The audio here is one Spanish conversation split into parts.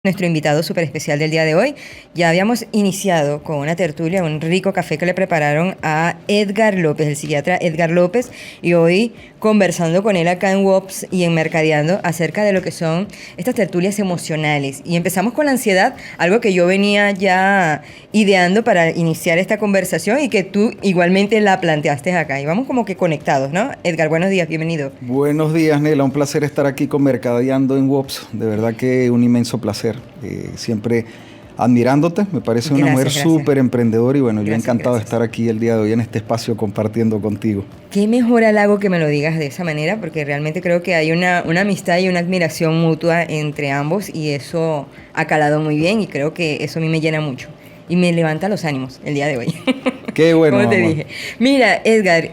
Nuestro invitado súper especial del día de hoy. Ya habíamos iniciado con una tertulia, un rico café que le prepararon a Edgar López, el psiquiatra Edgar López, y hoy conversando con él acá en WOPS y en Mercadeando acerca de lo que son estas tertulias emocionales. Y empezamos con la ansiedad, algo que yo venía ya ideando para iniciar esta conversación y que tú igualmente la planteaste acá. Y vamos como que conectados, ¿no? Edgar, buenos días, bienvenido. Buenos días, Nela. Un placer estar aquí con Mercadeando en WOPS. De verdad que un inmenso placer. Siempre admirándote. Me parece una mujer súper emprendedora y bueno, yo encantado de estar aquí el día de hoy en este espacio compartiendo contigo. Qué mejor halago que me lo digas de esa manera, porque realmente creo que hay una amistad y una admiración mutua entre ambos y eso ha calado muy bien y creo que eso a mí me llena mucho y me levanta los ánimos el día de hoy. Qué bueno, como te dije. Mira, Edgar,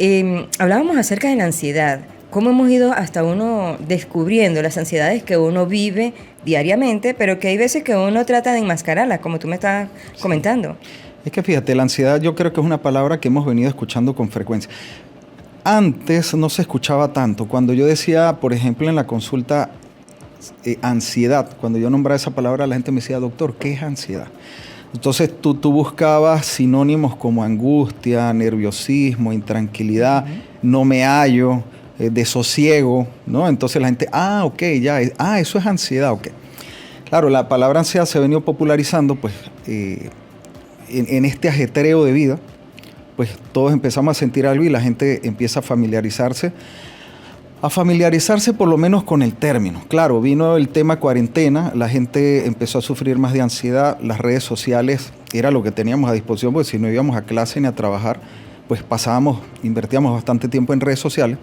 hablábamos acerca de la ansiedad. ¿Cómo hemos ido hasta uno descubriendo las ansiedades que uno vive diariamente, pero que hay veces que uno trata de enmascararlas, como tú me estás comentando? Es que fíjate, la ansiedad yo creo que es una palabra que hemos venido escuchando con frecuencia. Antes no se escuchaba tanto. Cuando yo decía, por ejemplo, en la consulta, ansiedad, cuando yo nombraba esa palabra, la gente me decía, doctor, ¿qué es ansiedad? Entonces tú buscabas sinónimos como angustia, nerviosismo, intranquilidad, no me hallo, desosiego, ¿no? Entonces la gente, ok, ya, eso es ansiedad, ok. Claro, la palabra ansiedad se ha venido popularizando, pues, en este ajetreo de vida, pues todos empezamos a sentir algo y la gente empieza a familiarizarse por lo menos con el término. Claro, vino el tema cuarentena, la gente empezó a sufrir más de ansiedad, las redes sociales era lo que teníamos a disposición, porque si no íbamos a clase ni a trabajar, pues invertíamos bastante tiempo en redes sociales.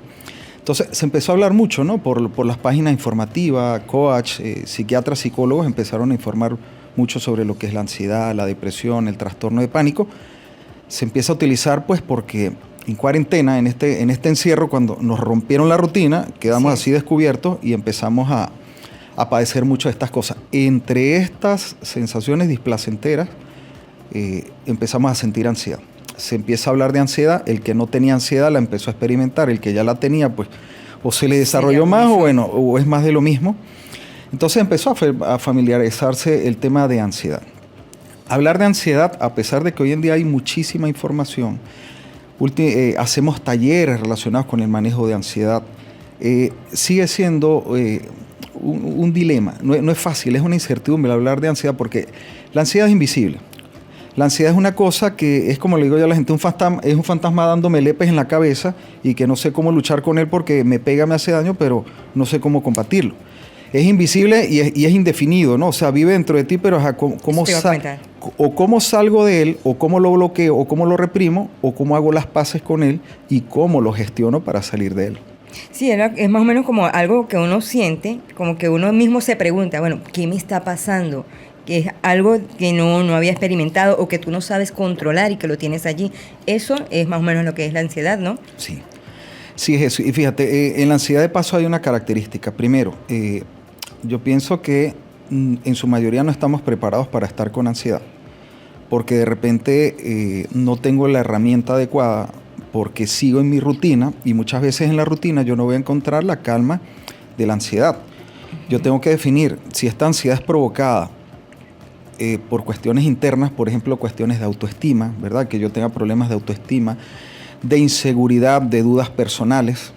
Entonces se empezó a hablar mucho, ¿no? Por las páginas informativas, coach, psiquiatras, psicólogos empezaron a informar mucho sobre lo que es la ansiedad, la depresión, el trastorno de pánico. Se empieza a utilizar pues porque en cuarentena, en este encierro, cuando nos rompieron la rutina, quedamos así descubiertos y empezamos a padecer mucho de estas cosas. Entre estas sensaciones displacenteras, empezamos a sentir ansiedad. Se empieza a hablar de ansiedad, el que no tenía ansiedad la empezó a experimentar, el que ya la tenía, pues, o se le desarrolló más, o es más de lo mismo. Entonces empezó a familiarizarse el tema de ansiedad. Hablar de ansiedad, a pesar de que hoy en día hay muchísima información, hacemos talleres relacionados con el manejo de ansiedad, sigue siendo un dilema. No es fácil, es una incertidumbre hablar de ansiedad porque la ansiedad es invisible. La ansiedad es una cosa que es, como le digo yo a la gente, es un fantasma dándome lepes en la cabeza y que no sé cómo luchar con él porque me pega, me hace daño, pero no sé cómo combatirlo. Es invisible y es indefinido, ¿no? O sea, vive dentro de ti, pero cómo salgo de él, o cómo lo bloqueo, o cómo lo reprimo, o cómo hago las paces con él y cómo lo gestiono para salir de él. Sí, es más o menos como algo que uno siente, como que uno mismo se pregunta, bueno, ¿qué me está pasando? Que es algo que no había experimentado o que tú no sabes controlar y que lo tienes allí. Eso es más o menos lo que es la ansiedad, ¿no? Sí, sí es eso. Y fíjate, en la ansiedad de paso hay una característica. Primero, yo pienso que en su mayoría no estamos preparados para estar con ansiedad, porque de repente no tengo la herramienta adecuada, porque sigo en mi rutina y muchas veces en la rutina yo no voy a encontrar la calma de la ansiedad. Yo tengo que definir si esta ansiedad es provocada por cuestiones internas, por ejemplo, cuestiones de autoestima, ¿verdad? Que yo tenga problemas de autoestima, de inseguridad, de dudas personales,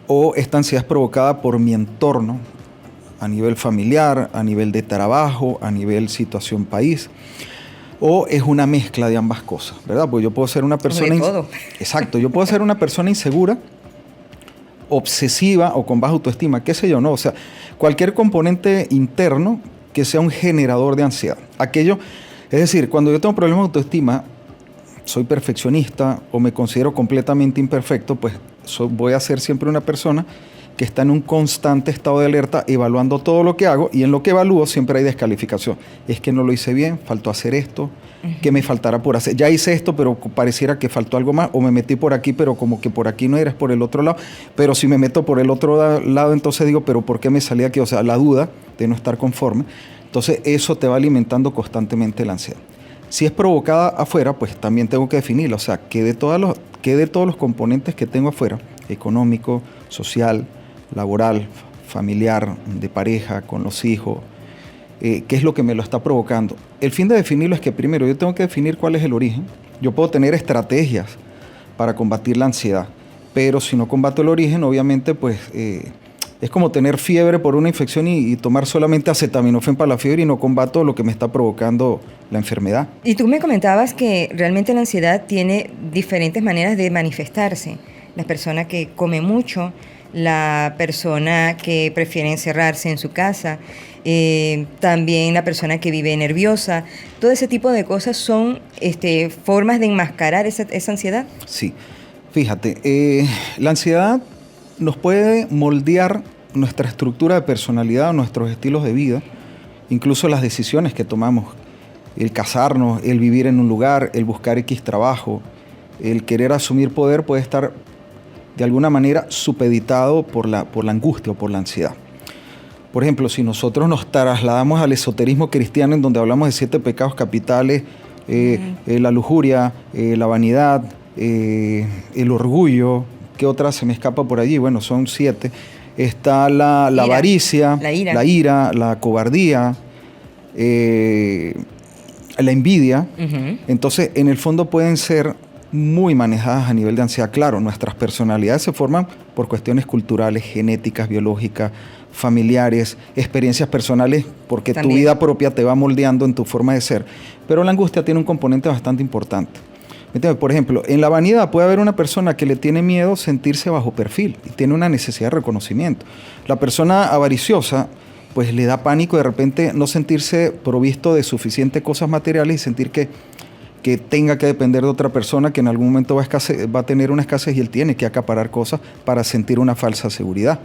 o esta ansiedad es provocada por mi entorno, a nivel familiar, a nivel de trabajo, a nivel situación país, o es una mezcla de ambas cosas, ¿verdad? Porque yo puedo ser una persona... Exacto, yo puedo ser una persona insegura, obsesiva o con baja autoestima, qué sé yo, ¿no? O sea, cualquier componente interno que sea un generador de ansiedad. Es decir, cuando yo tengo problemas de autoestima, soy perfeccionista o me considero completamente imperfecto, pues voy a ser siempre una persona que está en un constante estado de alerta, evaluando todo lo que hago, y en lo que evalúo siempre hay descalificación. Es que no lo hice bien, faltó hacer esto, que me faltará por hacer. Ya hice esto, pero pareciera que faltó algo más, o me metí por aquí, pero como que por aquí no era, es por el otro lado. Pero si me meto por el otro lado, entonces digo, pero ¿por qué me salí aquí? O sea, la duda de no estar conforme. Entonces eso te va alimentando constantemente la ansiedad. Si es provocada afuera, pues también tengo que definirla. O sea, ¿qué de todos los componentes que tengo afuera, económico, social, laboral, familiar, de pareja, con los hijos, qué es lo que me lo está provocando. El fin de definirlo es que primero yo tengo que definir cuál es el origen. Yo puedo tener estrategias para combatir la ansiedad, pero si no combato el origen, obviamente pues es como tener fiebre por una infección y tomar solamente acetaminofén para la fiebre y no combato lo que me está provocando la enfermedad. Y tú me comentabas que realmente la ansiedad tiene diferentes maneras de manifestarse. La persona que come mucho, la persona que prefiere encerrarse en su casa, también la persona que vive nerviosa. Todo ese tipo de cosas son formas de enmascarar esa ansiedad. Sí, fíjate, la ansiedad nos puede moldear nuestra estructura de personalidad, nuestros estilos de vida, incluso las decisiones que tomamos, el casarnos, el vivir en un lugar, el buscar X trabajo, el querer asumir poder puede estar de alguna manera supeditado por la angustia o por la ansiedad. Por ejemplo, si nosotros nos trasladamos al esoterismo cristiano en donde hablamos de 7 pecados capitales, la lujuria, la vanidad, el orgullo, ¿qué otra se me escapa por allí? Bueno, son 7. Está la avaricia, la ira, la cobardía, la envidia. Uh-huh. Entonces, en el fondo pueden ser muy manejadas a nivel de ansiedad. Claro, nuestras personalidades se forman por cuestiones culturales, genéticas, biológicas, familiares, experiencias personales, porque también tu vida propia te va moldeando en tu forma de ser. Pero la angustia tiene un componente bastante importante. Por ejemplo, en la vanidad puede haber una persona que le tiene miedo sentirse bajo perfil y tiene una necesidad de reconocimiento. La persona avariciosa pues le da pánico de repente no sentirse provisto de suficientes cosas materiales y sentir que tenga que depender de otra persona que en algún momento va a tener una escasez y él tiene que acaparar cosas para sentir una falsa seguridad.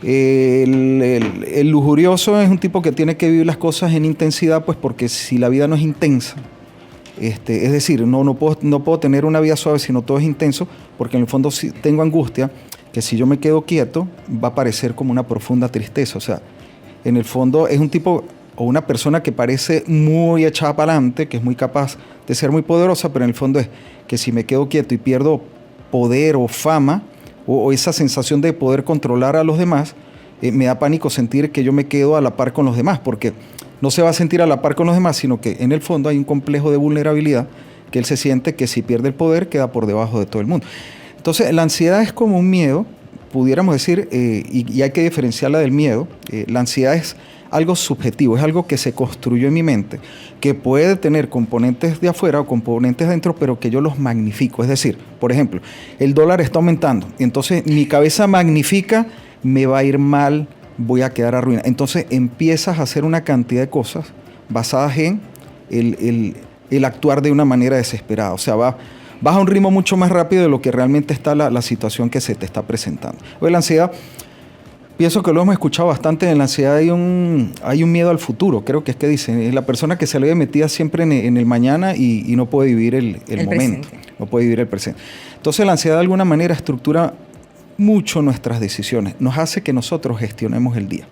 El lujurioso es un tipo que tiene que vivir las cosas en intensidad, pues porque si la vida no es intensa, es decir, no puedo tener una vida suave si no todo es intenso, porque en el fondo si tengo angustia, que si yo me quedo quieto va a parecer como una profunda tristeza. O sea, en el fondo es un tipo o una persona que parece muy echada para adelante, que es muy capaz de ser muy poderosa, pero en el fondo es que si me quedo quieto y pierdo poder o fama o esa sensación de poder controlar a los demás, me da pánico sentir que yo me quedo a la par con los demás, porque no se va a sentir a la par con los demás, sino que en el fondo hay un complejo de vulnerabilidad que él se siente que si pierde el poder queda por debajo de todo el mundo. Entonces la ansiedad es como un miedo, pudiéramos decir, y hay que diferenciarla del miedo. La ansiedad es algo subjetivo, es algo que se construyó en mi mente, que puede tener componentes de afuera o componentes de adentro, pero que yo los magnifico. Es decir, por ejemplo, el dólar está aumentando, y entonces mi cabeza magnifica, me va a ir mal, voy a quedar arruinado. Entonces empiezas a hacer una cantidad de cosas basadas en el actuar de una manera desesperada. O sea, vas a un ritmo mucho más rápido de lo que realmente está la situación que se te está presentando. Pues la ansiedad, pienso que lo hemos escuchado bastante. En la ansiedad hay un miedo al futuro, creo que es que dicen. Es la persona que se le ve metida siempre en el mañana y no puede vivir el momento. Presente. No puede vivir el presente. Entonces la ansiedad de alguna manera estructura mucho nuestras decisiones, nos hace que nosotros gestionemos el día.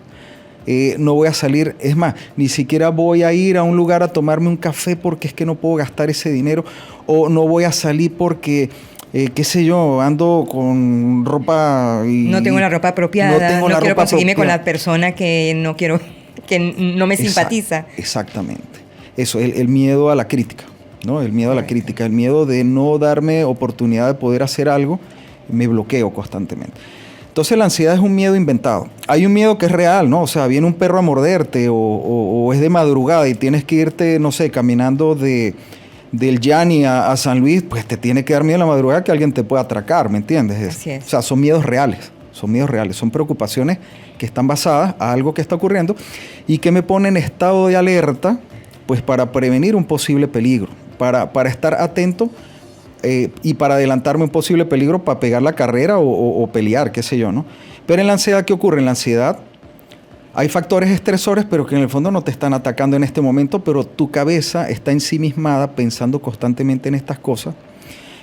No voy a salir, es más, ni siquiera voy a ir a un lugar a tomarme un café porque es que no puedo gastar ese dinero, o no voy a salir porque, qué sé yo, ando con ropa y no tengo la ropa apropiada, no quiero conseguirme con la persona que no quiero, que no me simpatiza. Exactamente. Eso, el miedo a la crítica, ¿no? El miedo a la crítica, el miedo de no darme oportunidad de poder hacer algo, me bloqueo constantemente. Entonces la ansiedad es un miedo inventado. Hay un miedo que es real, ¿no? O sea, viene un perro a morderte o es de madrugada y tienes que irte, no sé, caminando del Yani a San Luis, pues te tiene que dar miedo en la madrugada que alguien te pueda atracar, ¿me entiendes? Así es. O sea, son miedos reales, son preocupaciones que están basadas a algo que está ocurriendo y que me ponen en estado de alerta, pues para prevenir un posible peligro, para estar atento y para adelantarme un posible peligro para pegar la carrera o pelear, qué sé yo, ¿no? Pero en la ansiedad, ¿qué ocurre? En la ansiedad hay factores estresores, pero que en el fondo no te están atacando en este momento, pero tu cabeza está ensimismada pensando constantemente en estas cosas.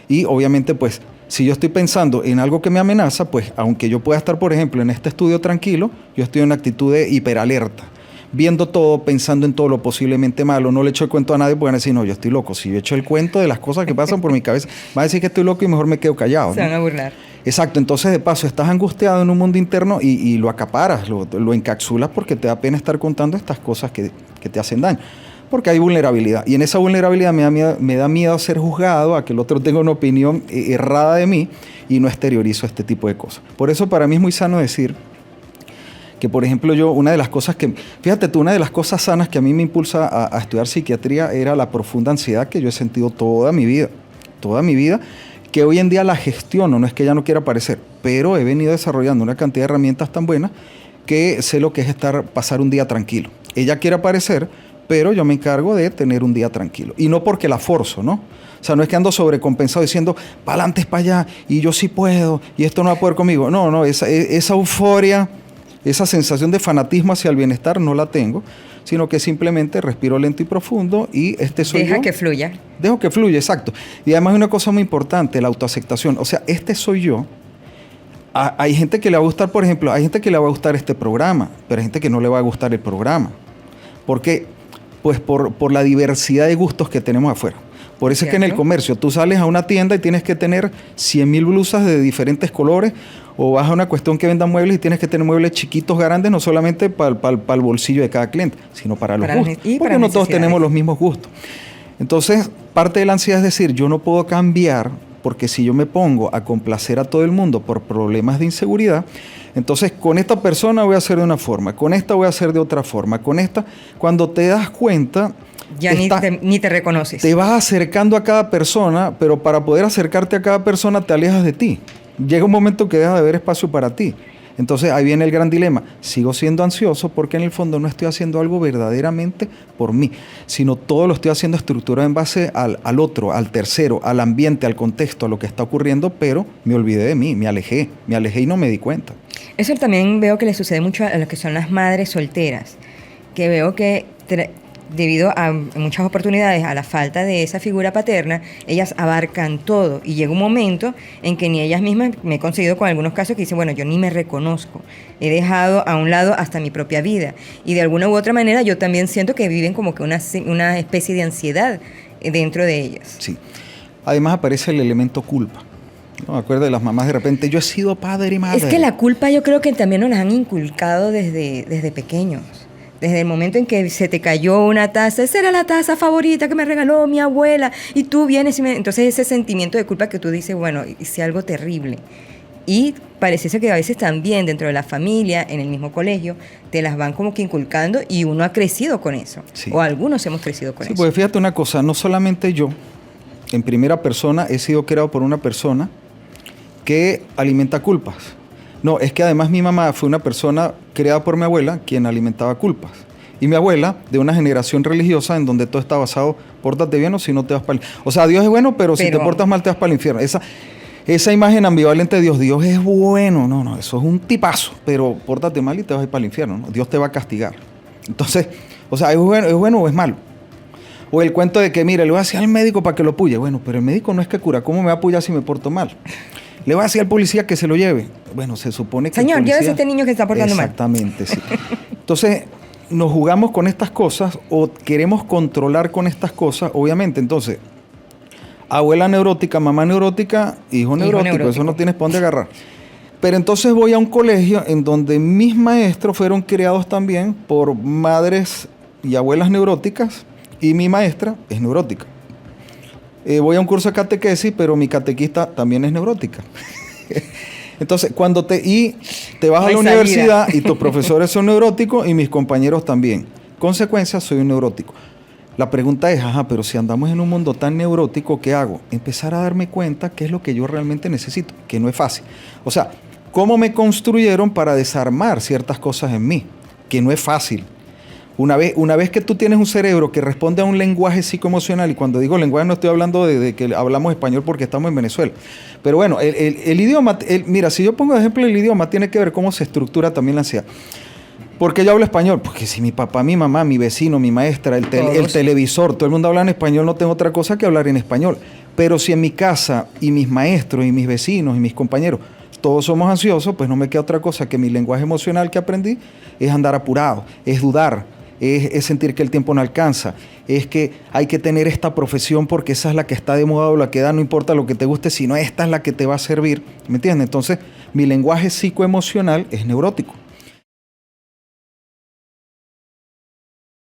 Y obviamente, pues, si yo estoy pensando en algo que me amenaza, pues, aunque yo pueda estar, por ejemplo, en este estudio tranquilo, yo estoy en una actitud de hiperalerta. viendo todo, pensando en todo lo posiblemente malo. No le echo el cuento a nadie porque van a decir, no, yo estoy loco. Si yo echo el cuento de las cosas que pasan por mi cabeza, van a decir que estoy loco y mejor me quedo callado, Se ¿no? van a burlar. Exacto, entonces de paso estás angustiado en un mundo interno y lo acaparas, lo encapsulas porque te da pena estar contando estas cosas que te hacen daño. Porque hay vulnerabilidad. Y en esa vulnerabilidad me da miedo a ser juzgado, a que el otro tenga una opinión errada de mí y no exteriorizo este tipo de cosas. Por eso para mí es muy sano decir que, por ejemplo, una de las cosas una de las cosas sanas que a mí me impulsa a estudiar psiquiatría era la profunda ansiedad que yo he sentido toda mi vida, que hoy en día la gestiono, no es que ya no quiera aparecer, pero he venido desarrollando una cantidad de herramientas tan buenas que sé lo que es pasar un día tranquilo. Ella quiere aparecer, pero yo me encargo de tener un día tranquilo. Y no porque la forzo, ¿no? O sea, no es que ando sobrecompensado diciendo, para adelante, es para allá, y yo sí puedo, y esto no va a poder conmigo. No, esa euforia, esa sensación de fanatismo hacia el bienestar no la tengo, sino que simplemente respiro lento y profundo y soy yo. Deja que fluya. Dejo que fluya, exacto. Y además hay una cosa muy importante, la autoaceptación. O sea, soy yo. Hay gente que le va a gustar, por ejemplo, hay gente que le va a gustar este programa, pero hay gente que no le va a gustar el programa. ¿Por qué? Pues por la diversidad de gustos que tenemos afuera. Por eso es que en el comercio tú sales a una tienda y tienes que tener 100,000 blusas de diferentes colores, o vas a una cuestión que venda muebles y tienes que tener muebles chiquitos, grandes, no solamente para el bolsillo de cada cliente, sino para los gustos. Porque no todos tenemos los mismos gustos. Entonces, parte de la ansiedad es decir, yo no puedo cambiar, porque si yo me pongo a complacer a todo el mundo por problemas de inseguridad, entonces con esta persona voy a hacer de una forma, con esta voy a hacer de otra forma, con esta, cuando te das cuenta... Ya ni te reconoces. Te vas acercando a cada persona, pero para poder acercarte a cada persona te alejas de ti. Llega un momento que deja de haber espacio para ti. Entonces ahí viene el gran dilema. Sigo siendo ansioso porque en el fondo no estoy haciendo algo verdaderamente por mí, sino todo lo estoy haciendo estructurado en base al otro, al tercero, al ambiente, al contexto, a lo que está ocurriendo, pero me olvidé de mí, me alejé y no me di cuenta. Eso también veo que le sucede mucho a lo que son las madres solteras, que veo que debido a en muchas oportunidades a la falta de esa figura paterna, ellas abarcan todo y llega un momento en que ni ellas mismas, me he conseguido con algunos casos que dicen, bueno, yo ni me reconozco, he dejado a un lado hasta mi propia vida y de alguna u otra manera yo también siento que viven como que una especie de ansiedad dentro de ellas. Sí, además aparece el elemento culpa. No me acuerdo de las mamás de repente, yo he sido padre y madre. Es que la culpa yo creo que también nos la han inculcado desde pequeños. Desde el momento en que se te cayó una taza, esa era la taza favorita que me regaló mi abuela, y tú vienes y entonces ese sentimiento de culpa que tú dices, bueno, hice algo terrible. Y parece que a veces también dentro de la familia, en el mismo colegio, te las van como que inculcando y uno ha crecido con eso. Sí. O algunos hemos crecido con eso. Sí, pues fíjate una cosa, no solamente yo, en primera persona he sido creado por una persona que alimenta culpas. No, es que además mi mamá fue una persona creada por mi abuela quien alimentaba culpas. Y mi abuela, de una generación religiosa en donde todo está basado, pórtate bien o si no te vas para el... O sea, Dios es bueno, pero si te portas mal te vas para el infierno. Esa imagen ambivalente de Dios es bueno, no, eso es un tipazo, pero pórtate mal y te vas a ir para el infierno, ¿no? Dios te va a castigar. Entonces, o sea, ¿es bueno o es malo? O el cuento de que, mira, le voy a decir al médico para que lo puye. Bueno, pero el médico no es que cura, ¿cómo me va a apoyar si me porto mal? Le voy a decir al policía que se lo lleve. Bueno, se supone que señor, el policía... llévese a este niño que está portando mal. Exactamente, sí. Entonces, nos jugamos con estas cosas o queremos controlar con estas cosas, obviamente. Entonces, abuela neurótica, mamá neurótica, hijo neurótico. Eso no tienes para dónde agarrar. Pero entonces voy a un colegio en donde mis maestros fueron criados también por madres y abuelas neuróticas y mi maestra es neurótica. Voy a un curso de catequesis, pero mi catequista también es neurótica. Entonces, cuando te vas a la universidad y tus profesores son neuróticos y mis compañeros también. Consecuencia, soy un neurótico. La pregunta es, pero si andamos en un mundo tan neurótico, ¿qué hago? Empezar a darme cuenta qué es lo que yo realmente necesito, que no es fácil. O sea, ¿cómo me construyeron para desarmar ciertas cosas en mí? Que no es fácil. Una vez que tú tienes un cerebro que responde a un lenguaje psicoemocional, y cuando digo lenguaje no estoy hablando de que hablamos español porque estamos en Venezuela, pero bueno, el idioma, mira, si yo pongo de ejemplo el idioma, tiene que ver cómo se estructura también la ansiedad. ¿Por qué yo hablo español? Porque si mi papá, mi mamá, mi vecino, mi maestra, el televisor, todo el mundo habla en español, no tengo otra cosa que hablar en español. Pero si en mi casa y mis maestros y mis vecinos y mis compañeros todos somos ansiosos, pues no me queda otra cosa que mi lenguaje emocional que aprendí es andar apurado, es dudar. es sentir que el tiempo no alcanza, es que hay que tener esta profesión porque esa es la que está de moda o la que da, no importa lo que te guste, sino esta es la que te va a servir, ¿me entiendes? Entonces, mi lenguaje psicoemocional es neurótico.